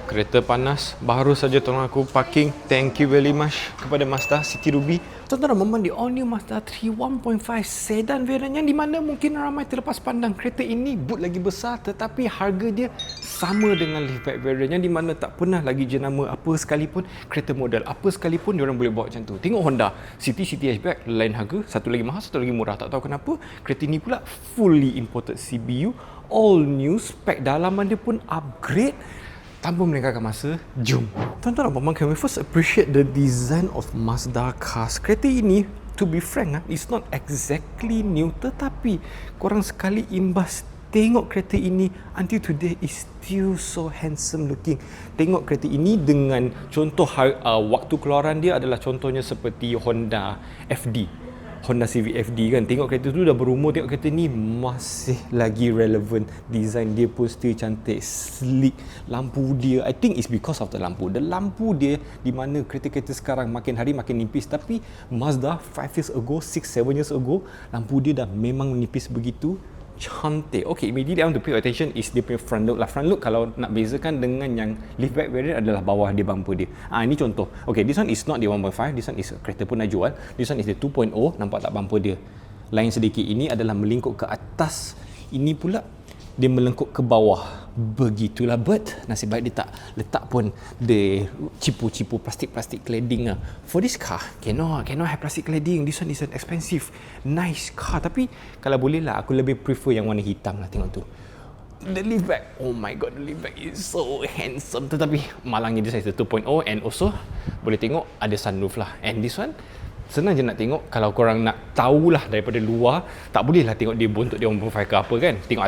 Kereta panas, baru saja tolong aku parking. Thank you very much kepada Mazda City Ruby. Tuan-tuan dan puan-puan, di all new Mazda 3 1.5 sedan variant yang di mana mungkin ramai terlepas pandang kereta ini boot lagi besar, tetapi harga dia sama dengan liftback variant yang di mana tak pernah lagi jenama apa sekalipun, kereta model apa sekalipun diorang boleh bawa macam tu. Tengok Honda City hatchback, lain harga, satu lagi mahal, satu lagi murah, tak tahu kenapa. Kereta ini pula fully imported CBU, all new, spek dalaman dia pun upgrade. Tanpa melengahkan masa, jom. Tuan-tuan dan puan-puan, can we first appreciate the design of Mazda cars. Kereta ini, to be frank, it's not exactly new, tetapi korang sekali imbas tengok kereta ini, until today is still so handsome looking. Tengok kereta ini dengan contoh waktu keluaran dia adalah contohnya seperti Honda FD, Honda Civic FD kan. Tengok kereta tu dah berumur, tengok kereta ni masih lagi relevant. Design dia pun still cantik, sleek. Lampu dia, I think it's because of the lampu. The lampu dia, di mana kereta-kereta sekarang makin hari makin nipis, tapi Mazda 5 years ago, 6-7 years ago, lampu dia dah memang nipis begitu. Cantik. Okay, immediately I want to pay attention is dia punya front look lah. Front look kalau nak bezakan dengan yang liftback variant adalah bawah dia bumper dia. Ini contoh. Okay, this one is not the 1.5. This one is kereta pun dah jual. This one is the 2.0. Nampak tak bumper dia? Lain sedikit. Ini adalah melingkup ke atas. Ini pula dia melengkuk ke bawah. Begitulah, but nasib baik dia tak letak pun the cipu-cipu plastik cladding lah. For this car, cannot have plastic cladding. This one is an expensive, nice car. Tapi kalau boleh lah, aku lebih prefer yang warna hitam lah. Tengok tu, the liftback, oh my god, the liftback is so handsome. Tetapi malangnya dia size 2.0, and also boleh tengok ada sunroof lah. And this one senang je nak tengok. Kalau korang nak tahulah daripada luar, tak boleh lah tengok dia bontot dia 1.5 ke apa kan. Tengok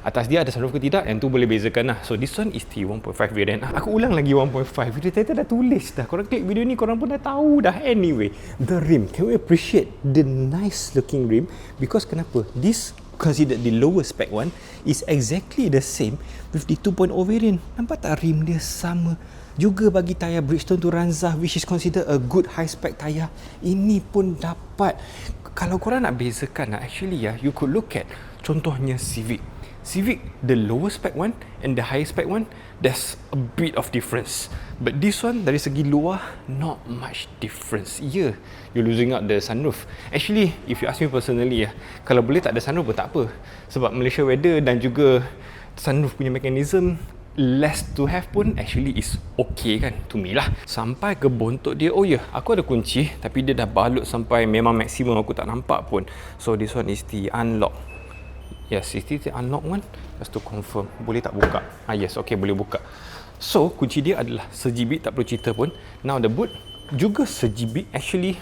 atas dia ada sunroof ke tidak, yang tu boleh bezakan lah. So this one is the 1.5 variant. Aku ulang lagi 1.5, video title dah tulis dah. Korang klik video ni, korang pun dah tahu dah. Anyway, the rim, can we appreciate the nice looking rim? Because kenapa? This considered the lower spec one is exactly the same with the 2.0 variant. Nampak tak rim dia sama? Juga bagi tayar Bridgestone Turanza, which is considered a good high spec tayar, ini pun dapat. Kalau korang nak bezakan, actually you could look at contohnya Civic, the lower spec one and the higher spec one, there's a bit of difference. But this one, dari segi luar, not much difference. You're losing out the sunroof. Actually, if you ask me personally, kalau boleh tak ada sunroof pun tak apa. Sebab Malaysia weather dan juga sunroof punya mechanism, less to have pun actually is okay kan, to me lah. Sampai ke bontot dia, aku ada kunci, tapi dia dah balut sampai memang maksimum, aku tak nampak pun. So this one is the unlock. Yes, is this the unlock one? Just to confirm, boleh tak buka? Yes, okay, boleh buka. So, kunci dia adalah sejibit, tak perlu cerita pun. Now the boot juga sejibit. Actually,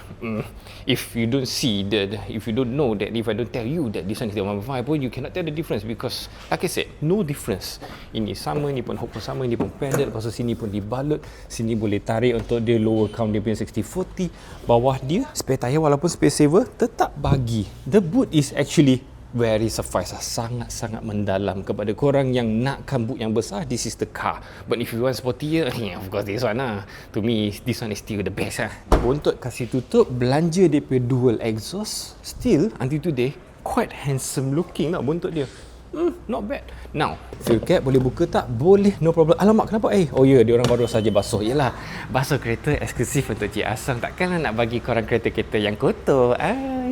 if you don't see if you don't know that, if I don't tell you that this one is the 1.5 pun, you cannot tell the difference because, like I said, no difference. Ini sama, ini pun hook pun sama, ini pun padded, lepas tu sini pun dibalut, sini boleh tarik untuk dia lower count dia punya 60-40. Bawah dia, spare tire walaupun space saver, tetap bagi. The boot is actually very suffice, sangat-sangat mendalam. Kepada korang yang nakkan boot yang besar, this is the car. But if you want sportier, of course this one lah. To me, this one is still the best lah. Bontot kasih tutup, belanja dia punya dual exhaust, still until today quite handsome looking lah bontot dia. Not bad. Now, fuel cap boleh buka tak? Boleh, no problem. Alamak, kenapa? Dia orang baru saja basuh. Yelah, basuh kereta eksklusif untuk Cik Asam. Takkanlah nak bagi korang kereta-kereta yang kotor.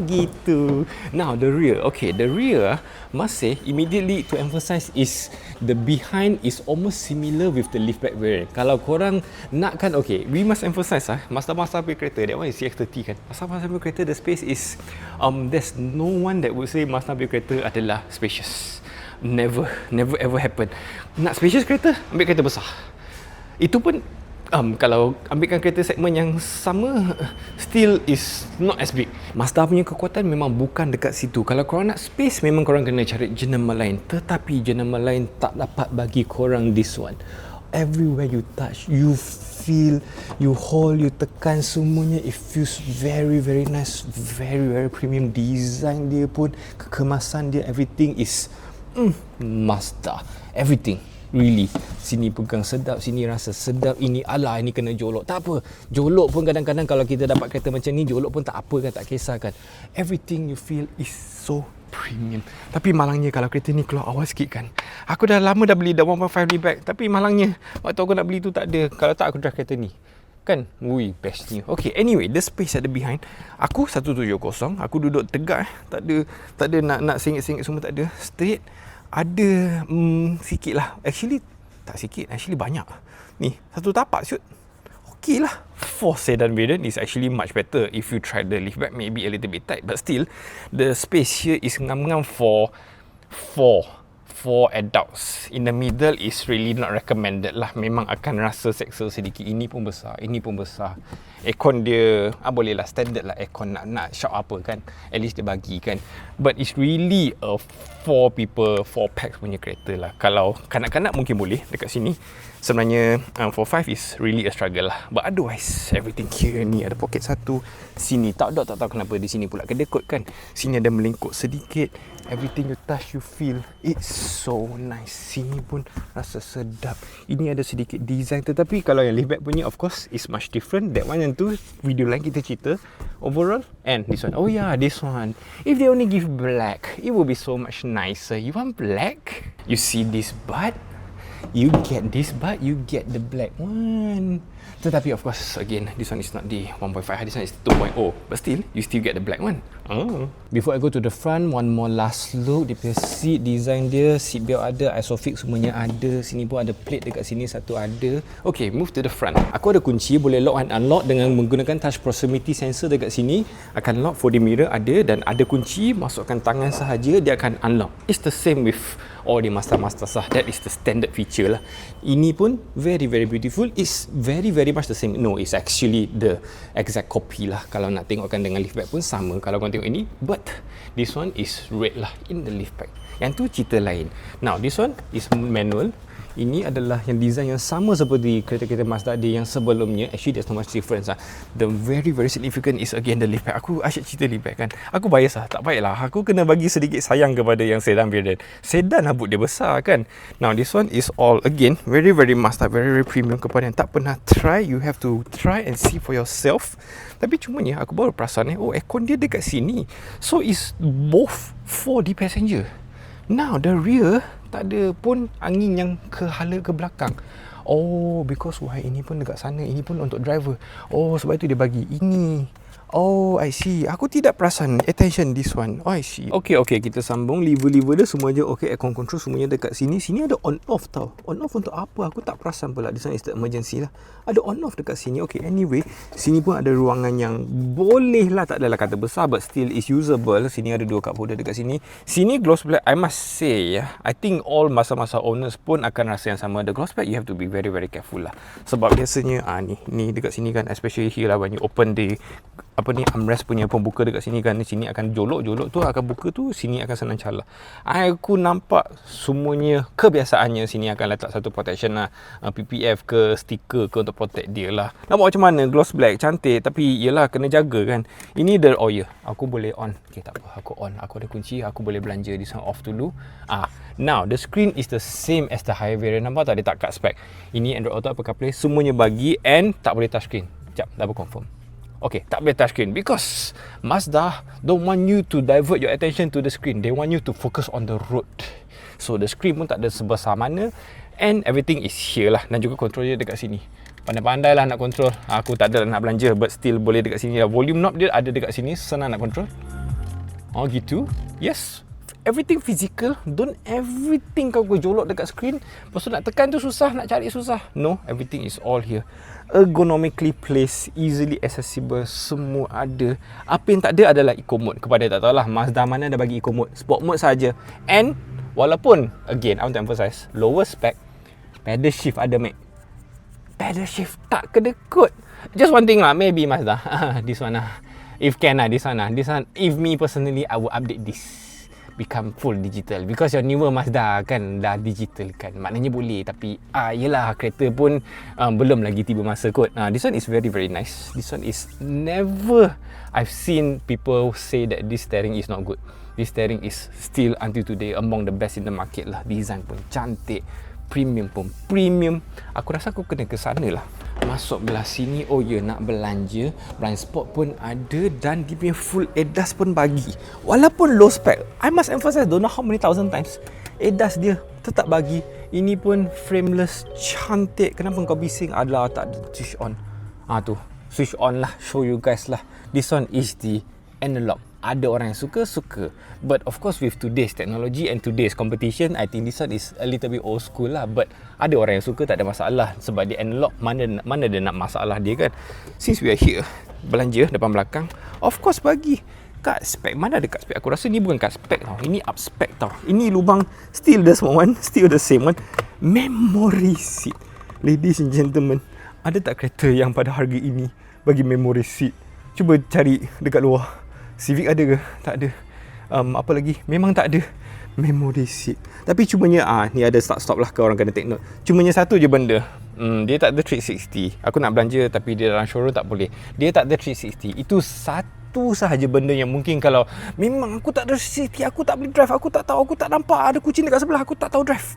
Gitu. Now, the rear. Okay, the rear masih immediately to emphasize is the behind is almost similar with the liftback variant. Kalau korang nakkan, okay, we must emphasize Mazda punya kereta, that one is CX-30 kan. Mazda punya kereta, the space is there's no one that would say Mazda punya kereta adalah spacious. Never ever happen. Nak spacious kereta, ambil kereta besar. Itu pun kalau ambilkan kereta segmen yang sama, still is not as big. Mazda punya kekuatan memang bukan dekat situ. Kalau korang nak space, memang korang kena cari jenama lain. Tetapi jenama lain tak dapat bagi korang this one. Everywhere you touch, you feel, you hold, you tekan, semuanya it feels very very nice, very very premium. Design dia pun, kekemasan dia, everything is Mazda. Everything Really, sini pegang sedap, sini rasa sedap, ini alah, ini kena jolok. Tak apa, jolok pun kadang-kadang kalau kita dapat kereta macam ni, jolok pun tak apa kan, tak kisahkan. Everything you feel is so premium. Tapi malangnya kalau kereta ni keluar awal sikit kan. Aku dah lama dah beli dah 1.5 litre, tapi malangnya waktu aku nak beli tu tak ada. Kalau tak aku drive kereta ni kan, wui, bestnya. Okay, anyway, the space at the behind, aku 170, aku duduk tegak, tak ada nak sengit-sengit semua, tak ada, straight. Ada sikit lah, actually tak sikit, actually banyak ni, satu tapak shoot. Okay lah, for sedan variant is actually much better. If you try the liftback, maybe a little bit tight, but still the space here is ngam-ngam for adults. In the middle is really not recommended lah. Memang akan rasa seksa sedikit. Ini pun besar, ini pun besar. Aircon dia boleh lah, standard lah aircon, nak shock apa kan, at least dia bagi kan. But it's really a 4 people 4 packs punya kereta lah. Kalau kanak-kanak mungkin boleh dekat sini. Sebenarnya for 5 is really a struggle lah. But otherwise everything here ni ada poket satu. Sini tak tahu kenapa di sini pula kedekut kan. Sini ada melingkuk sedikit. Everything you touch you feel it's so nice. Sini pun rasa sedap. Ini ada sedikit design, tetapi kalau yang liftback punya of course is much different. That one and tu video lain kita cerita overall. And this one, oh yeah, this one, if they only give black it will be so much nicer. You want black? You see this butt? You get this, but you get the black one. Tetapi of course, again, this one is not the 1.5, this one is 2.0. But still, you still get the black one. Before I go to the front, one more last look. Dia punya seat design dia, seat belt ada, isofix semuanya ada. Sini pun ada plate dekat sini, satu ada. Okay, move to the front. Aku ada kunci, boleh lock and unlock dengan menggunakan touch proximity sensor dekat sini. Akan lock, 4D mirror ada, dan ada kunci, masukkan tangan sahaja, dia akan unlock. It's the same with all the Mazda sah. That is the standard feature lah. Ini pun very beautiful. It's very much the same. No, it's actually the exact copy lah. Kalau nak tengokkan dengan liftback pun sama. Kalau korang tengok ini, but this one is red lah in the liftback. Yang tu cerita lain. Now this one is manual. Ini adalah yang design yang sama seperti kereta-kereta Mazda dia yang sebelumnya. Actually there's not much difference lah. The very significant is again the liftback. Aku asyik cerita liftback kan. Aku bias lah, tak baik lah. Aku kena bagi sedikit sayang kepada yang sedan variant. Sedan habuk dia besar kan. Now this one is all again very Mazda, very premium. Kepada yang tak pernah try, you have to try and see for yourself. Tapi cumanya aku baru perasan aircon dia dekat sini. So it's both for the passenger. Now the rear tak ada pun angin yang kehala ke belakang. Oh, because why ini pun dekat sana, ini pun untuk driver. Oh, sebab itu dia bagi ini. Oh, I see. Aku tidak perasan. Attention this one. Oh, I see. Okay, kita sambung. Lever dia semua je. Okay, aircon control semuanya dekat sini. Sini ada on off tau. On off untuk apa? Aku tak perasan pula. This one is the emergency lah. Ada on off dekat sini. Okay, anyway. Sini pun ada ruangan yang boleh lah. Tak adalah kata besar, but still is usable. Sini ada 2 cup holder dekat sini. Sini gloss black. I must say, I think all masa-masa owners pun akan rasa yang sama. The gloss black, you have to be very careful lah. Sebab biasanya, ni dekat sini kan, especially here lah, when you open the armrest punya pembuka dekat sini kan, sini akan jolok tu akan buka tu, sini akan senang calar. Aku nampak semuanya kebiasaannya sini akan letak satu protection lah, PPF ke stiker ke untuk protect dia lah. Nampak macam mana gloss black cantik, tapi yelah kena jaga kan. Ini aku boleh on. Okay, tak apa, aku on, aku ada kunci, aku boleh belanja. This one off dulu. Now the screen is the same as the higher variant. Nampak tak, dia tak cut spec. Ini Android Auto, Apple CarPlay semuanya bagi, and tak boleh touchscreen. Sekejap, double confirm. Okay, tak boleh touchscreen because Mazda don't want you to divert your attention to the screen. They want you to focus on the road. So the screen pun tak ada sebesar mana, and everything is here lah. Dan juga control dia dekat sini. Pandai-pandai lah nak control. Aku tak ada nak belanja, but still boleh dekat sini lah. Volume knob dia ada dekat sini, senang nak control. Oh gitu. Yes, everything physical. Don't everything kau jolok dekat screen, lepas tu nak tekan tu susah, nak cari susah. No, everything is all here. Ergonomically placed, easily accessible, semua ada. Apa yang tak ada adalah eco mode. Kepada tak tahulah Mazda mana dah bagi eco mode, sport mode saja. And walaupun again I want to emphasize, lower spec, pedal shift ada mate. Pedal shift tak kedekut. Just one thing lah, maybe Mazda this one lah, if can lah, this one if me personally, I will update this become full digital, because your newer Mazda kan dah digital kan, maknanya boleh. Tapi yelah, kereta pun belum lagi tiba masa kot. This one is very nice. This one is never I've seen people say that this steering is not good. This steering is still until today among the best in the market lah. Design pun cantik, premium pun premium. Aku rasa aku kena ke sana lah. Masuk belah sini, oh ya, nak belanja, blind spot pun ada dan dia punya full ADAS pun bagi. Walaupun low spec, I must emphasize, don't know how many thousand times, ADAS dia tetap bagi. Ini pun frameless, cantik. Kenapa kau bising? Adalah tak ada switch on. Tu, switch on lah, show you guys lah. This one is the analog. Ada orang yang suka, but of course with today's technology and today's competition, I think this one is a little bit old school lah. But ada orang yang suka, tak ada masalah, sebab dia analog. Mana dia nak masalah dia kan. Since we are here, belanja depan belakang, of course bagi kad spek. Mana ada kad spek? Aku rasa ni bukan kad spek tau, ini up spek tau. Ini lubang still the small one, still the same one. Memory seat, ladies and gentlemen. Ada tak kereta yang pada harga ini bagi memory seat? Cuba cari dekat luar. Civic ada ke? Tak ada. Apa lagi? Memang tak ada memory seat. Tapi cumanya ni ada start-stop lah, ke orang kena take note. Cumanya satu je benda. Dia tak ada 360. Aku nak belanja tapi dia dalam showroom tak boleh. Dia tak ada 360. Itu satu sahaja benda yang mungkin kalau memang aku tak ada 360, aku tak boleh drive, aku tak tahu, aku tak nampak ada kucing dekat sebelah, aku tak tahu drive.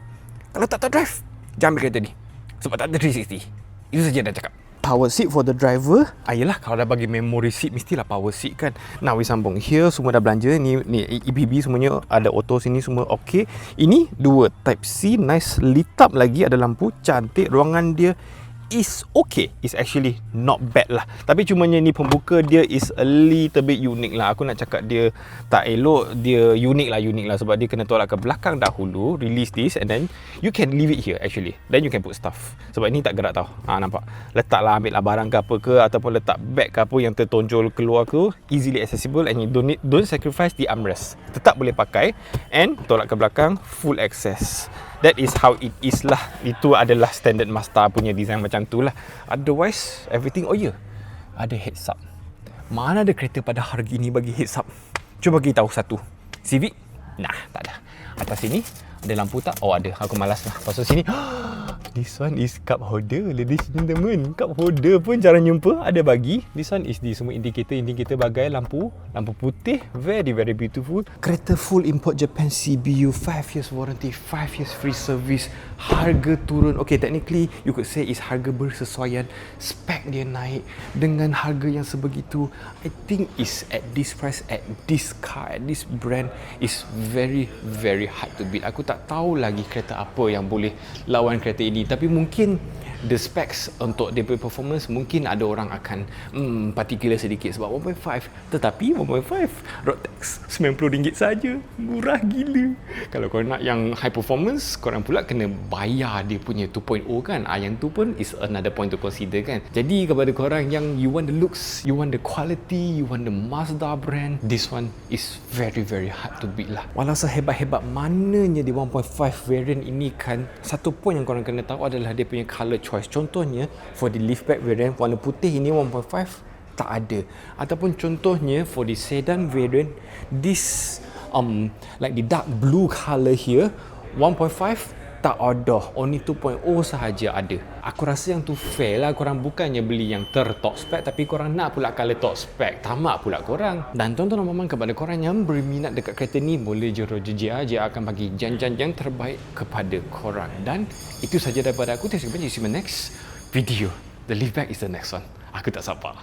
Kalau tak tahu drive, jangan ambil kereta ni. Sebab tak ada 360. Itu saja dah cakap. Power seat for the driver. Yelah, kalau dah bagi memory seat, mestilah power seat kan. Now we sambung. Here semua dah belanja. Ni EBB semuanya ada auto sini, semua okey. Ini dua type C, nice, lit up lagi, ada lampu, cantik. Ruangan dia is okay. It's actually not bad lah. Tapi cumanya ni pembuka dia is a little bit unique lah. Aku nak cakap dia tak elok, dia unique lah sebab dia kena tolak ke belakang dahulu, release this and then you can leave it here actually. Then you can put stuff. Sebab ni tak gerak tau. Nampak? Letaklah, ambil lah barang ke apa ke, ataupun letak bag ke apa yang tertonjol keluar ke, easily accessible and you don't sacrifice the armrest. Tetap boleh pakai and tolak ke belakang, full access. That is how it is lah. Itu adalah standard Mazda punya design macam tu lah. Otherwise, everything, oh ya, ada heads up. Mana ada kereta pada harga ini bagi heads up? Cuba bagi tahu satu. Civic? Nah, tak ada. Atas sini, ada lampu tak? Oh ada, aku malas lah. Pasal sini, this one is cup holder, ladies and gentlemen. Cup holder pun jarang jumpa, ada bagi. This one is the semua indikator bagai lampu putih, very very beautiful. Kereta full import Japan CBU, 5 years warranty, 5 years free service. Harga turun, okay, technically you could say is harga bersesuaian. Spek dia naik dengan harga yang sebegitu. I think is at this price, at this car, at this brand is very very hard to beat. Aku tak tahu lagi kereta apa yang boleh lawan kereta ini, tapi mungkin the specs untuk dia punya performance mungkin ada orang akan particular sedikit sebab 1.5, tetapi 1.5 road tax RM90 saja, murah gila. Kalau korang nak yang high performance, korang pula kena bayar dia punya 2.0 kan. Yang tu pun is another point to consider kan. Jadi kepada korang yang you want the looks, you want the quality, you want the Mazda brand, this one is very very hard to beat lah. Walau sehebat-hebat mananya di 1.5 variant ini kan, satu point yang korang kena tahu adalah dia punya colour choice. Contohnya for the liftback variant warna putih ini 1.5 tak ada, ataupun contohnya for the sedan variant this like the dark blue colour here 1.5 tak ada, only 2.0 sahaja ada. Aku rasa yang tu fair lah. Korang bukannya beli yang top spec, tapi korang nak pula colour top spec. Tamak pula korang. Dan tuan-tuan dan puan-puan, kepada korang yang berminat dekat kereta ni, boleh jero JJA, JJA akan bagi janjian yang terbaik kepada korang. Dan itu saja daripada aku. Terima kasih. See you in the next video. The liftback is the next one. Aku tak sabar.